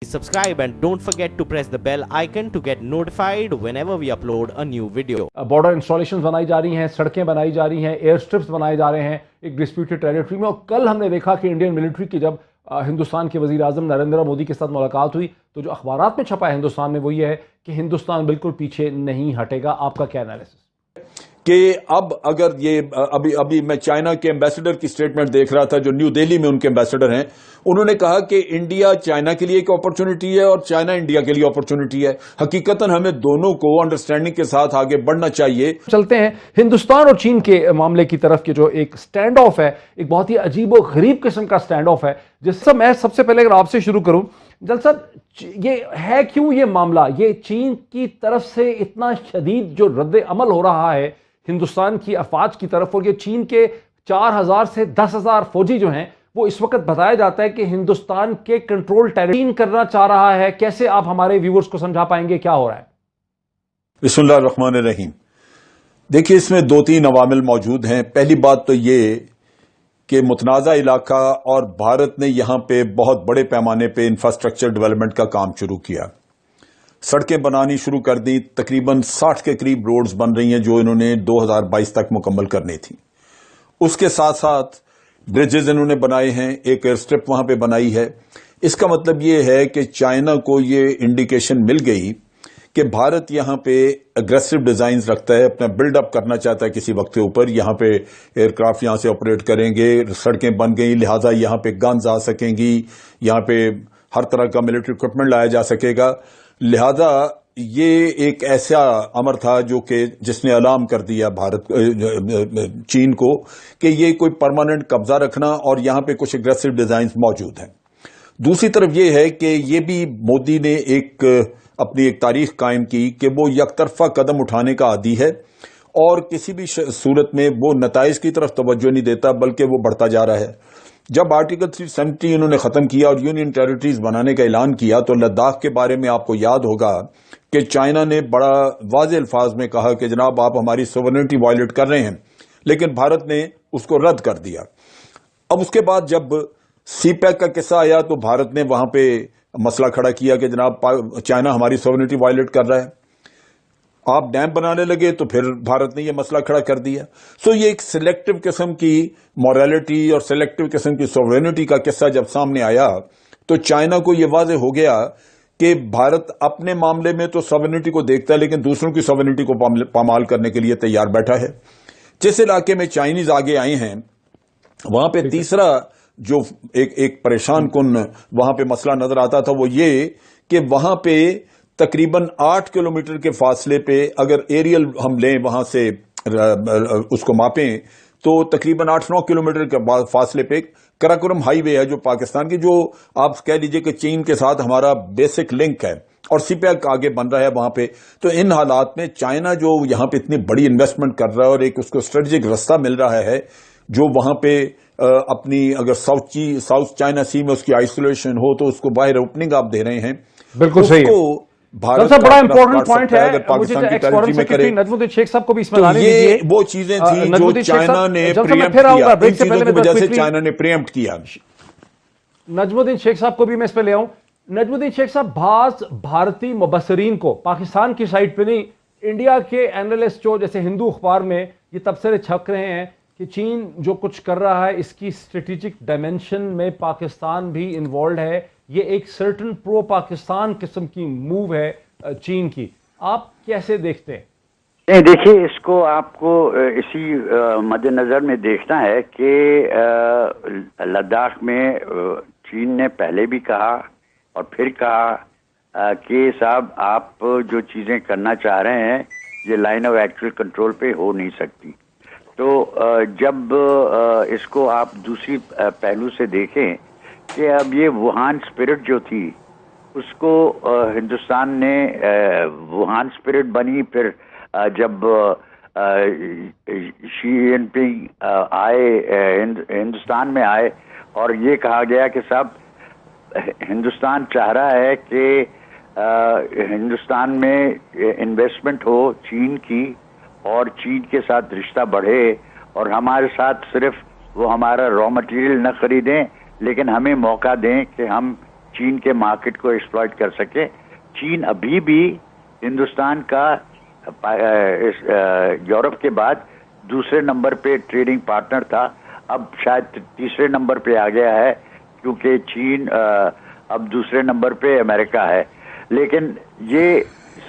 Subscribe and don't forget to press the bell icon to get notified whenever we upload a new video. Border installations بنائی جا رہی ہیں, سڑکیں بنائی جا رہی ہیں, ایئر سٹرپس بنائے جا رہے ہیں ایک ڈسپیوٹڈ ٹیریٹری میں. اور کل ہم نے دیکھا کہ انڈین ملٹری کی جب ہندوستان کے وزیر اعظم نریندر مودی کے ساتھ ملاقات ہوئی تو جو اخبارات میں چھپا ہے ہندوستان میں وہ یہ ہے کہ ہندوستان بالکل پیچھے نہیں ہٹے گا. آپ کا کیا انالیسس کہ اب اگر یہ ابھی میں چائنا کے ایمبیسڈر کی سٹیٹمنٹ دیکھ رہا تھا جو نیو دہلی میں ان کے ایمبیسڈر ہیں, انہوں نے کہا کہ انڈیا چائنا کے لیے ایک اپرچونٹی ہے اور چائنا انڈیا کے لیے اپرچونٹی ہے. حقیقتاً ہمیں دونوں کو انڈرسٹینڈنگ کے ساتھ آگے بڑھنا چاہیے. چلتے ہیں ہندوستان اور چین کے معاملے کی طرف کہ جو ایک سٹینڈ آف ہے, ایک بہت ہی عجیب و غریب قسم کا سٹینڈ آف ہے, جس سے میں سب سے پہلے اگر آپ سے شروع کروں جل صاحب, یہ ہے کیوں یہ معاملہ, یہ چین کی طرف سے اتنا شدید جو رد عمل ہو رہا ہے ہندوستان کی افواج کی طرف, اور یہ چین کے 4000 سے 10,000 فوجی جو ہیں وہ اس وقت بتایا جاتا ہے کہ ہندوستان کے کنٹرول ٹیرین کرنا چاہ رہا ہے. کیسے آپ ہمارے ویورز کو سمجھا پائیں گے کیا ہو رہا ہے؟ بسم اللہ الرحمن الرحیم. دیکھیے اس میں 2-3 عوامل موجود ہیں. پہلی بات تو یہ کہ متنازع علاقہ اور بھارت نے یہاں پہ بہت بڑے پیمانے پہ انفراسٹرکچر ڈیولپمنٹ کا کام شروع کیا, سڑکیں بنانی شروع کر دی. تقریباً 60 کے قریب روڈز بن رہی ہیں جو انہوں نے 2022 تک مکمل کرنی تھی. اس کے ساتھ ساتھ برجز انہوں نے بنائے ہیں, ایک ایئر سٹرپ وہاں پہ بنائی ہے. اس کا مطلب یہ ہے کہ چائنا کو یہ انڈیکیشن مل گئی کہ بھارت یہاں پہ اگریسو ڈیزائنز رکھتا ہے, اپنا بلڈ اپ کرنا چاہتا ہے کسی وقت کے اوپر. یہاں پہ ایئر کرافٹ یہاں سے آپریٹ کریں گے, سڑکیں بن گئی, لہٰذا یہاں پہ گنز آ سکیں گی, یہاں پہ ہر طرح کا ملٹری اکوپمنٹ لایا جا سکے گا. لہذا یہ ایک ایسا امر تھا جو کہ جس نے الارم کر دیا چین کو کہ یہ کوئی پرماننٹ قبضہ رکھنا اور یہاں پہ کچھ اگریسو ڈیزائنز موجود ہیں. دوسری طرف یہ ہے کہ یہ بھی مودی نے اپنی ایک تاریخ قائم کی کہ وہ یک طرفہ قدم اٹھانے کا عادی ہے اور کسی بھی صورت میں وہ نتائج کی طرف توجہ نہیں دیتا بلکہ وہ بڑھتا جا رہا ہے. جب آرٹیکل 370 انہوں نے ختم کیا اور یونین ٹیریٹریز بنانے کا اعلان کیا تو لداخ کے بارے میں آپ کو یاد ہوگا کہ چائنا نے بڑا واضح الفاظ میں کہا کہ جناب آپ ہماری سوورنٹی وائلیٹ کر رہے ہیں, لیکن بھارت نے اس کو رد کر دیا. اب اس کے بعد جب سی پیک کا قصہ آیا تو بھارت نے وہاں پہ مسئلہ کھڑا کیا کہ جناب چائنا ہماری سوورنٹی وائلیٹ کر رہا ہے. آپ ڈیم بنانے لگے تو پھر بھارت نے یہ مسئلہ کھڑا کر دیا. سو یہ ایک سلیکٹو قسم کی مورالٹی اور سلیکٹو قسم کی سوورنٹی کا قصہ جب سامنے آیا تو چائنا کو یہ واضح ہو گیا کہ بھارت اپنے معاملے میں تو سوورنٹی کو دیکھتا ہے لیکن دوسروں کی سوورنٹی کو پامال کرنے کے لیے تیار بیٹھا ہے. جس علاقے میں چائنیز آگے آئے ہیں وہاں پہ تیسرا جو ایک پریشان کن وہاں پہ مسئلہ نظر آتا تھا وہ یہ کہ وہاں پہ تقریباً 8 کلومیٹر کے فاصلے پہ اگر ایریل ہم لیں وہاں سے اس کو ماپیں تو تقریباً 8-9 کلومیٹر کے فاصلے پہ کراکورم ہائی وے ہے جو پاکستان کی, جو آپ کہہ لیجئے کہ چین کے ساتھ ہمارا بیسک لنک ہے, اور سی پیک آگے بن رہا ہے وہاں پہ. تو ان حالات میں چائنا جو یہاں پہ اتنی بڑی انویسٹمنٹ کر رہا ہے اور ایک اس کو اسٹریٹجک رستہ مل رہا ہے جو وہاں پہ اپنی اگر ساؤتھ چائنا سی میں اس کی آئسولیشن ہو تو اس کو باہر اوپننگ آپ دے رہے ہیں. بالکل صحیح ہے. بھارت بڑا امپورٹنٹ پوائنٹ ہے, پاکستان کی ٹیریٹری میں کرے نجم الدین شیخ صاحب کو بھی اس میں تو لانے یہ دیجیے. وہ چیزیں تھیں جو چائنا نے پریمپٹ کیا, ان چیزوں کی وجہ سے چائنا نے پریمپٹ کیا. نجم الدین شیخ صاحب کو بھی میں اس پہ لے آؤں. نجم الدین شیخ صاحب, بعض بھارتی مبصرین کو پاکستان کی سائٹ پہ نہیں, انڈیا کے اینالسٹ جو جیسے ہندو اخبار میں یہ تبصرے چھپ رہے ہیں کہ چین جو کچھ کر رہا ہے اس کی اسٹریٹجک ڈائمینشن میں پاکستان بھی انوالوڈ ہے, یہ ایک سرٹن پرو پاکستان قسم کی موو ہے چین کی. آپ کیسے دیکھتے ہیں؟ نہیں دیکھیے, اس کو آپ کو اسی مد نظر میں دیکھنا ہے کہ لداخ میں چین نے پہلے بھی کہا اور پھر کہا کہ صاحب آپ جو چیزیں کرنا چاہ رہے ہیں یہ لائن آف ایکچوئل کنٹرول پہ ہو نہیں سکتی. تو جب اس کو آپ دوسری پہلو سے دیکھیں کہ اب یہ ووہان اسپرٹ جو تھی اس کو ہندوستان نے ووہان اسپرٹ بنی, پھر جب شی جن پنگ آئے ہندوستان میں آئے اور یہ کہا گیا کہ صاحب ہندوستان چاہ رہا ہے کہ ہندوستان میں انویسٹمنٹ ہو چین کی اور چین کے ساتھ رشتہ بڑھے اور ہمارے ساتھ صرف وہ ہمارا را مٹیریل نہ خریدیں لیکن ہمیں موقع دیں کہ ہم چین کے مارکیٹ کو ایکسپلائٹ کر سکے. چین ابھی بھی ہندوستان کا یورپ کے بعد دوسرے نمبر پہ ٹریڈنگ پارٹنر تھا, اب شاید تیسرے نمبر پہ آ گیا ہے, کیونکہ چین اب دوسرے نمبر پہ امریکہ ہے. لیکن یہ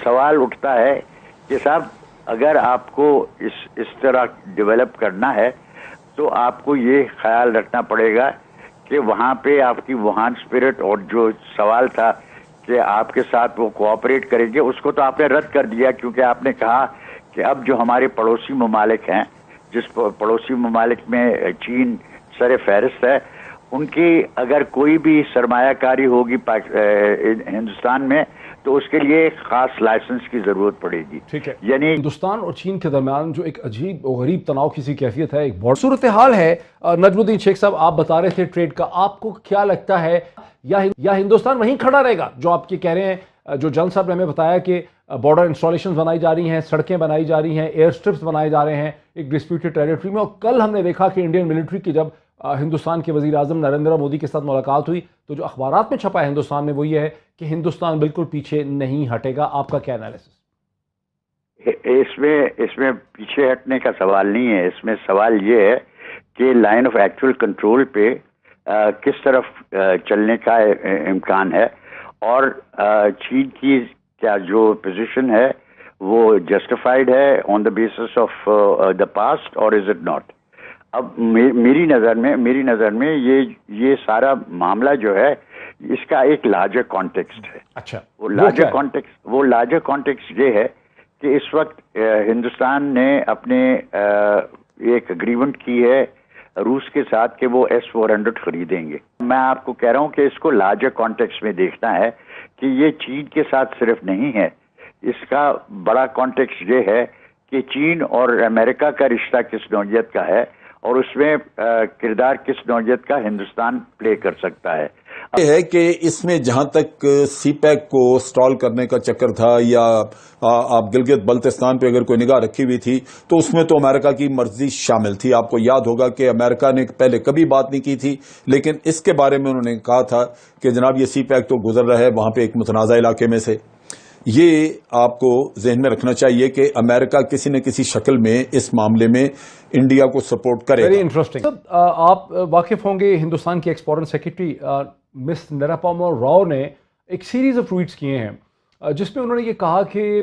سوال اٹھتا ہے کہ صاحب اگر آپ کو اس طرح ڈیولپ کرنا ہے تو آپ کو یہ خیال رکھنا پڑے گا کہ وہاں پہ آپ کی ووہان اسپرٹ, اور جو سوال تھا کہ آپ کے ساتھ وہ کوآپریٹ کریں گے, اس کو تو آپ نے رد کر دیا, کیونکہ آپ نے کہا کہ اب جو ہمارے پڑوسی ممالک ہیں, جس پڑوسی ممالک میں چین سر فہرست ہے, ان کی اگر کوئی بھی سرمایہ کاری ہوگی ہندوستان میں تو اس کے لیے خاص لائسنس کی ضرورت پڑے گی. ٹھیک ہے, یعنی ہندوستان اور چین کے درمیان جو ایک عجیب و غریب تناؤ کی سی کیفیت ہے, ایک بہت صورتحال ہے. نجم الدین شیخ صاحب, آپ بتا رہے تھے ٹریڈ کا, آپ کو کیا لگتا ہے یا ہندوستان وہیں کھڑا رہے گا جو آپ کے کہہ رہے ہیں؟ جو جل صاحب نے ہمیں بتایا کہ بارڈر انسٹالیشنز بنائی جا رہی ہیں, سڑکیں بنائی جا رہی ہیں, ایئر سٹرپس بنائے جا رہے ہیں ایک ڈسپیوٹڈ ٹیریٹری میں. اور کل ہم نے دیکھا کہ انڈین ملٹری کی جب ہندوستان کے وزیر اعظم نریندر مودی کے ساتھ ملاقات ہوئی تو جو اخبارات میں چھپا ہے ہندوستان میں وہ یہ ہے کہ ہندوستان بالکل پیچھے نہیں ہٹے گا. آپ کا کیا انالیسس؟ اس میں پیچھے ہٹنے کا سوال نہیں ہے. اس میں سوال یہ ہے کہ لائن آف ایکچوئل کنٹرول پہ کس طرف چلنے کا امکان ہے, اور چین کی کیا جو پوزیشن ہے وہ جسٹیفائڈ ہے on the basis of the past, اور از اٹ ناٹ. اب میری نظر میں یہ سارا معاملہ جو ہے اس کا ایک لارجر کانٹیکسٹ ہے. اچھا, وہ لارجر کانٹیکسٹ یہ ہے کہ اس وقت ہندوستان نے اپنے ایک اگریمنٹ کی ہے روس کے ساتھ کہ وہ S-400 خریدیں گے. میں آپ کو کہہ رہا ہوں کہ اس کو لارجر کانٹیکسٹ میں دیکھنا ہے کہ یہ چین کے ساتھ صرف نہیں ہے, اس کا بڑا کانٹیکسٹ یہ ہے کہ چین اور امریکہ کا رشتہ کس نوعیت کا ہے, اور اس میں کردار کس نوعیت کا ہندوستان پلے کر سکتا ہے. یہ ہے کہ اس میں جہاں تک سی پیک کو سٹال کرنے کا چکر تھا, یا آپ گلگت بلتستان پہ اگر کوئی نگاہ رکھی ہوئی تھی تو اس میں تو امریکہ کی مرضی شامل تھی. آپ کو یاد ہوگا کہ امریکہ نے پہلے کبھی بات نہیں کی تھی, لیکن اس کے بارے میں انہوں نے کہا تھا کہ جناب یہ سی پیک تو گزر رہا ہے وہاں پہ ایک متنازع علاقے میں سے. یہ آپ کو ذہن میں رکھنا چاہیے کہ امریکہ کسی نہ کسی شکل میں اس معاملے میں انڈیا کو سپورٹ کرے گا. Very interesting. آپ واقف ہوں گے ہندوستان کی ایکس فارن سیکرٹری مس نرپما راؤ نے ایک سیریز آف ٹویٹس کیے ہیں جس میں انہوں نے یہ کہا کہ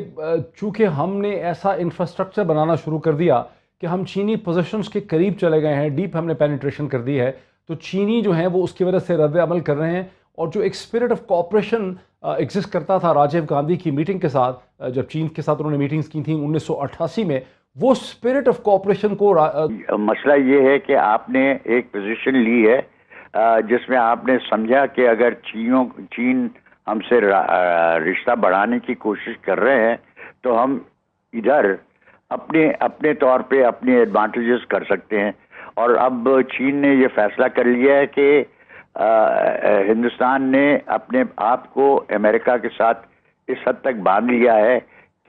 چونکہ ہم نے ایسا انفراسٹرکچر بنانا شروع کر دیا کہ ہم چینی پوزیشنز کے قریب چلے گئے ہیں, ڈیپ ہم نے پینیٹریشن کر دی ہے, تو چینی جو ہیں وہ اس کی وجہ سے رد عمل کر رہے ہیں. اور جو ایک اسپرٹ آف کوآپریشن ایگزسٹ کرتا تھا راجیو گاندھی کی میٹنگ کے ساتھ, جب چین کے ساتھ انہوں نے میٹنگز کی تھیں 1988 میں, وہ اسپرٹ آف کوآپریشن کو مسئلہ یہ ہے کہ آپ نے ایک پوزیشن لی ہے جس میں آپ نے سمجھا کہ اگر چین ہم سے رشتہ بڑھانے کی کوشش کر رہے ہیں تو ہم ادھر اپنے طور پہ اپنے ایڈوانٹیجز کر سکتے ہیں. اور اب چین نے یہ فیصلہ کر لیا ہے کہ ہندوستان نے اپنے آپ کو امریکہ کے ساتھ اس حد تک باندھ لیا ہے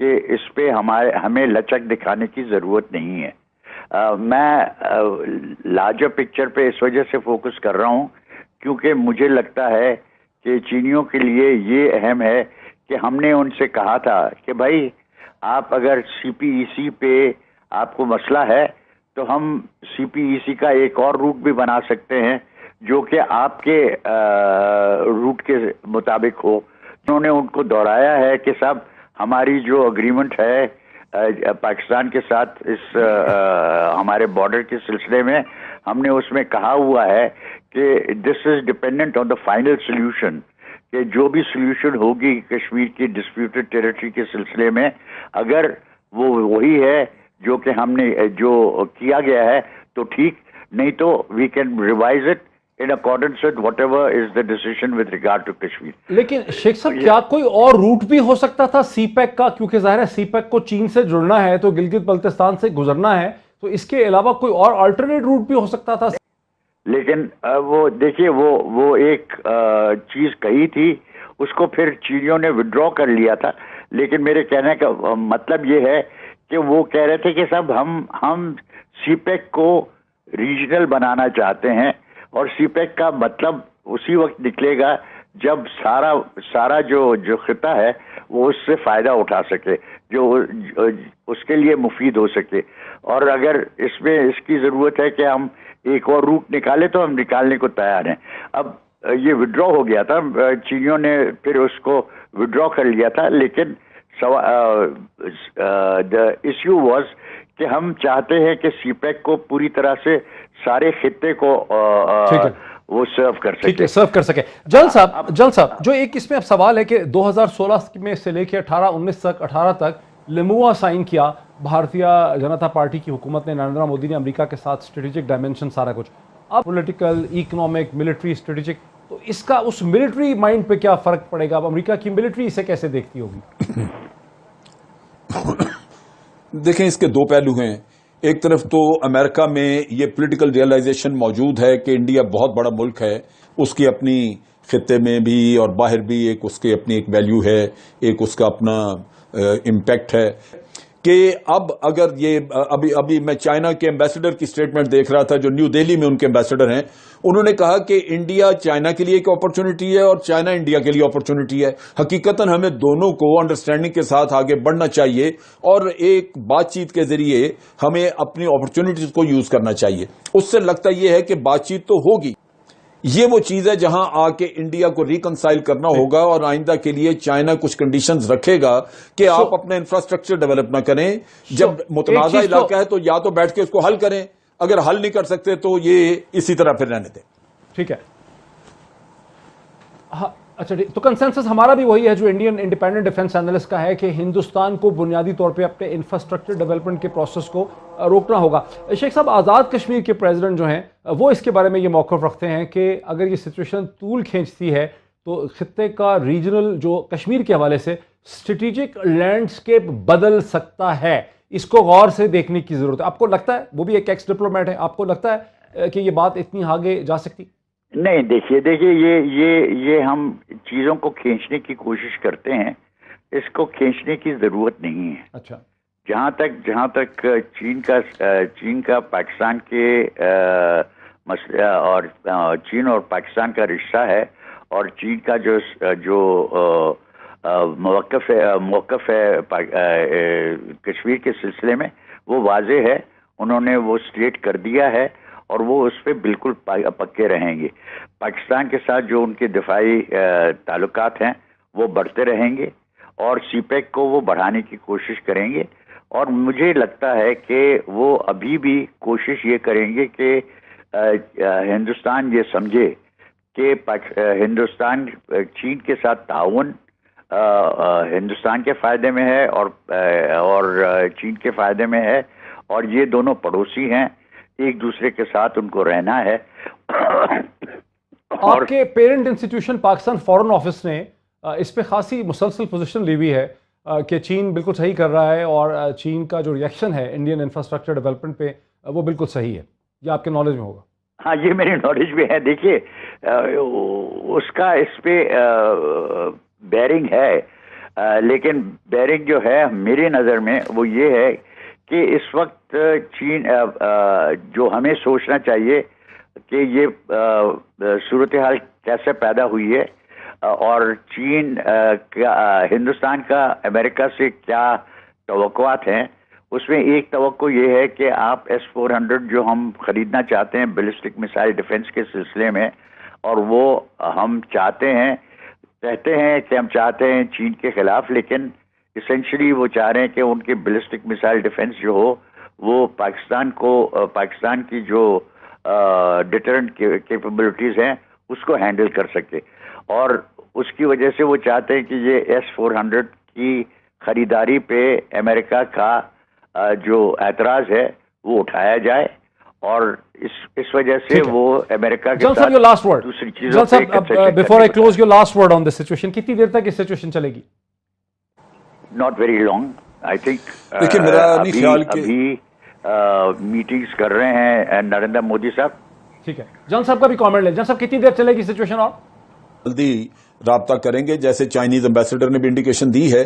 کہ اس پہ ہمیں لچک دکھانے کی ضرورت نہیں ہے. میں لارجر پکچر پہ اس وجہ سے فوکس کر رہا ہوں کیونکہ مجھے لگتا ہے کہ چینیوں کے لیے یہ اہم ہے کہ ہم نے ان سے کہا تھا کہ بھائی آپ اگر CPEC پہ آپ کو مسئلہ ہے تو ہم CPEC کا ایک اور روٹ بھی بنا سکتے ہیں جو کہ آپ کے روٹ کے مطابق ہو. انہوں نے ان کو دوہرایا ہے کہ صاحب ہماری جو اگریمنٹ ہے پاکستان کے ساتھ اس ہمارے بارڈر کے سلسلے میں, ہم نے اس میں کہا ہوا ہے کہ this is dependent on the final solution, کہ جو بھی سولوشن ہوگی کشمیر کی ڈسپیوٹڈ ٹیریٹری کے سلسلے میں, اگر وہ وہی ہے جو کہ ہم نے جو کیا گیا ہے تو ٹھیک, نہیں تو we can revise it in accordance with whatever is the decision with regard to Kashmir. لیکن شیخ صاحب کیا کوئی اور روٹ بھی ہو سکتا تھا سی پیک کا؟ کیونکہ ظاہر ہے سی پیک کو چین سے جڑنا ہے تو گلگت بلتستان سے گزرنا ہے, تو اس کے علاوہ کوئی اور آلٹرنیٹ روٹ بھی ہو سکتا تھا. لیکن وہ دیکھیے وہ ایک چیز کہی تھی, اس کو پھر چینیوں نے ودرا کر لیا تھا. لیکن میرے کہنے کا مطلب یہ ہے کہ وہ کہہ رہے تھے کہ صاحب ہم سی پیک کو ریجنل بنانا چاہتے ہیں, اور سی پیک کا مطلب اسی وقت نکلے گا جب سارا جو خطہ ہے وہ اس سے فائدہ اٹھا سکے, جو اس کے لیے مفید ہو سکے. اور اگر اس میں اس کی ضرورت ہے کہ ہم ایک اور روٹ نکالے تو ہم نکالنے کو تیار ہیں. اب یہ وڈرا ہو گیا تھا, چینیوں نے پھر اس کو وڈرا کر لیا تھا, لیکن دا ایشو واز کہ ہم چاہتے ہیں کہ سی پیک کو پوری طرح سے سارے خطے کو وہ سرو کر سکے. جل صاحب جو ایک اس میں اب سوال ہے کہ 2016 میں سے لے کے 18 تک لموا سائن کیا بھارتیہ جنتا پارٹی کی حکومت نے, نریندر مودی نے امریکہ کے ساتھ اسٹریٹجک ڈائمینشن سارا کچھ. اب پولیٹیکل, اکنامک, ملٹری, اسٹریٹجک, تو اس کا اس ملٹری مائنڈ پہ کیا فرق پڑے گا؟ اب امریکہ کی ملٹری اسے کیسے دیکھتی ہوگی؟ دیکھیں اس کے دو پہلو ہیں. ایک طرف تو امریکہ میں یہ پولیٹیکل ریئلائزیشن موجود ہے کہ انڈیا بہت بڑا ملک ہے, اس کی اپنی خطے میں بھی اور باہر بھی ایک اس کی اپنی ایک ویلیو ہے, ایک اس کا اپنا امپیکٹ ہے. کہ اب اگر یہ ابھی میں چائنا کے ایمبیسڈر کی سٹیٹمنٹ دیکھ رہا تھا, جو نیو دہلی میں ان کے ایمبیسڈر ہیں, انہوں نے کہا کہ انڈیا چائنا کے لیے ایک اپرچونٹی ہے اور چائنا انڈیا کے لیے اپرچونٹی ہے. حقیقتاً ہمیں دونوں کو انڈرسٹینڈنگ کے ساتھ آگے بڑھنا چاہیے اور ایک بات چیت کے ذریعے ہمیں اپنی اپرچونٹیز کو یوز کرنا چاہیے. اس سے لگتا یہ ہے کہ بات چیت تو ہوگی, یہ وہ چیز ہے جہاں آ کے انڈیا کو ریکنسائل کرنا ہوگا اور آئندہ کے لیے چائنا کچھ کنڈیشنز رکھے گا کہ آپ اپنا انفراسٹرکچر ڈیولپ نہ کریں. جب متنازع علاقہ ہے تو یا تو بیٹھ کے اس کو حل کریں, اگر حل نہیں کر سکتے تو یہ اسی طرح پھر رہنے دیں. ٹھیک ہے, اچھا تو کنسنسس ہمارا بھی وہی ہے جو انڈین انڈیپینڈنٹ ڈیفنس اینالسٹ کا ہے کہ ہندوستان کو بنیادی طور پہ اپنے انفراسٹرکچر ڈیولپمنٹ کے پروسیس کو روکنا ہوگا. شیخ صاحب, آزاد کشمیر کے پریزیڈنٹ جو ہیں وہ اس کے بارے میں یہ موقف رکھتے ہیں کہ اگر یہ سچویشن طول کھینچتی ہے تو خطے کا ریجنل جو کشمیر کے حوالے سے اسٹریٹجک لینڈسکیپ بدل سکتا ہے. اس کو غور سے دیکھنے کی ضرورت ہے. آپ کو لگتا ہے, وہ بھی ایک ایکس ڈپلومیٹ ہے, آپ کو لگتا ہے کہ یہ بات اتنی آگے جا سکتی؟ نہیں, دیکھیے یہ ہم چیزوں کو کھینچنے کی کوشش کرتے ہیں, اس کو کھینچنے کی ضرورت نہیں ہے. اچھا, جہاں تک چین کا پاکستان کے مسئلہ اور چین اور پاکستان کا رشتہ ہے, اور چین کا جو موقف ہے کشمیر کے سلسلے میں وہ واضح ہے. انہوں نے وہ اسٹیٹ کر دیا ہے اور وہ اس پہ بالکل پکے رہیں گے. پاکستان کے ساتھ جو ان کے دفاعی تعلقات ہیں وہ بڑھتے رہیں گے اور سی پیک کو وہ بڑھانے کی کوشش کریں گے. اور مجھے لگتا ہے کہ وہ ابھی بھی کوشش یہ کریں گے کہ ہندوستان یہ سمجھے کہ ہندوستان چین کے ساتھ تعاون ہندوستان کے فائدے میں ہے اور چین کے فائدے میں ہے, اور یہ دونوں پڑوسی ہیں, ایک دوسرے کے ساتھ ان کو رہنا ہے. آپ کے parent institution Pakistan foreign office نے اس پہ خاصی مسلسل پوزیشن لی ہوئی ہے کہ چین بالکل صحیح کر رہا ہے اور چین کا جو ریئیکشن ہے انڈین انفراسٹرکچر ڈیولپمنٹ پہ وہ بالکل صحیح ہے. یہ آپ کے نالج میں ہوگا؟ ہاں, یہ میرے نالج میں ہے. دیکھیے اس کا اس پہ بیرنگ ہے, لیکن بیرنگ جو ہے میری نظر میں وہ یہ ہے کہ اس وقت چین جو ہمیں سوچنا چاہیے کہ یہ صورتحال کیسے پیدا ہوئی ہے اور چین ہندوستان کا امریکہ سے کیا توقعات ہیں. اس میں ایک توقع یہ ہے کہ آپ S-400 جو ہم خریدنا چاہتے ہیں بیلسٹک میسائل ڈیفنس کے سلسلے میں, اور وہ ہم کہتے ہیں کہ ہم چاہتے ہیں چین کے خلاف, لیکن اسینشلی وہ چاہ رہے ہیں کہ ان کے بیلسٹک میسائل ڈیفنس جو ہو وہ پاکستان کی جو ڈیٹرنٹ کیپیبلٹیز ہیں اس کو ہینڈل کر سکے, اور اس کی وجہ سے وہ چاہتے ہیں کہ یہ S-400 کی خریداری پہ امریکہ کا جو اعتراض ہے وہ اٹھایا جائے, اور اس وجہ سے وہ امریکہ کے ساتھ دوسری چیزوں پہ. Before I close your last word on this situation, کتنی دیر تک یہ سچویشن چلے گی؟ Not very long, I think. دیکھیے میرا نہیں خیال کہ ابھی میٹنگز کر رہے ہیں نریندر مودی صاحب. ٹھیک ہے, جان صاحب کا بھی کامنٹ لیں. جان صاحب, کتنی دیر چلے گی سچویشن؟ اور جلدی رابطہ کریں گے, جیسے چائنیز ایمبیسڈر نے بھی انڈیکیشن دی ہے.